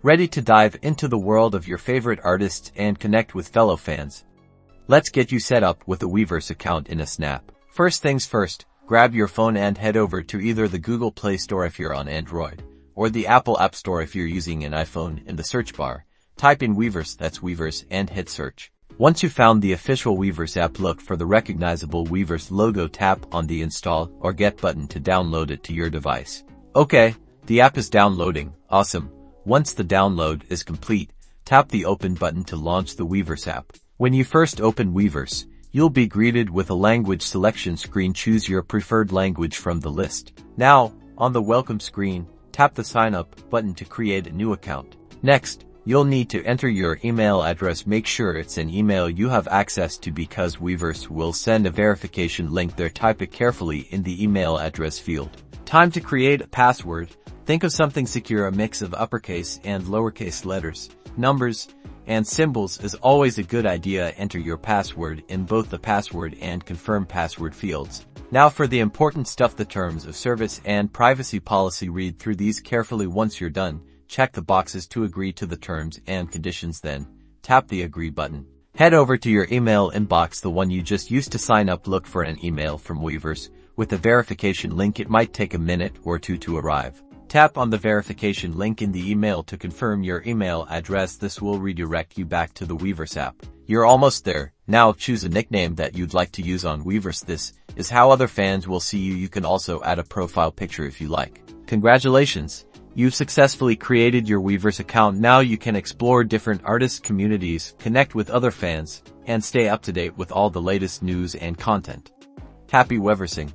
Ready to dive into the world of your favorite artists and connect with fellow fans? Let's get you set up with a Weverse account in a snap. First things first, grab your phone and head over to either the Google Play Store if you're on Android, or the Apple App Store if you're using an iPhone. In the search bar, type in Weverse, that's Weverse, and hit search. Once you've found the official Weverse app, look for the recognizable Weverse logo, tap on the Install or Get button to download it to your device. Okay, the app is downloading. Awesome. Once the download is complete, tap the Open button to launch the Weverse app. When you first open Weverse, you'll be greeted with a language selection screen. Choose your preferred language from the list. Now, on the Welcome screen, tap the Sign Up button to create a new account. Next, you'll need to enter your email address. Make sure it's an email you have access to because Weverse will send a verification link there. Type it carefully in the email address field. Time to create a password. Think of something secure. A mix of uppercase and lowercase letters, numbers, and symbols is always a good idea. Enter your password in both the password and confirm password fields. Now for the important stuff, the terms of service and privacy policy. Read through these carefully. Once you're done, check the boxes to agree to the terms and conditions, then tap the Agree button. Head over to your email inbox, the one you just used to sign up. Look for an email from Weverse with a verification link. It might take a minute or two to arrive. Tap on the verification link in the email to confirm your email address. This will redirect you back to the Weverse app. You're almost there. Now choose a nickname that you'd like to use on Weverse. This is how other fans will see you. You can also add a profile picture if you like. Congratulations! You've successfully created your Weverse account. Now you can explore different artist communities, connect with other fans, and stay up to date with all the latest news and content. Happy Weversing!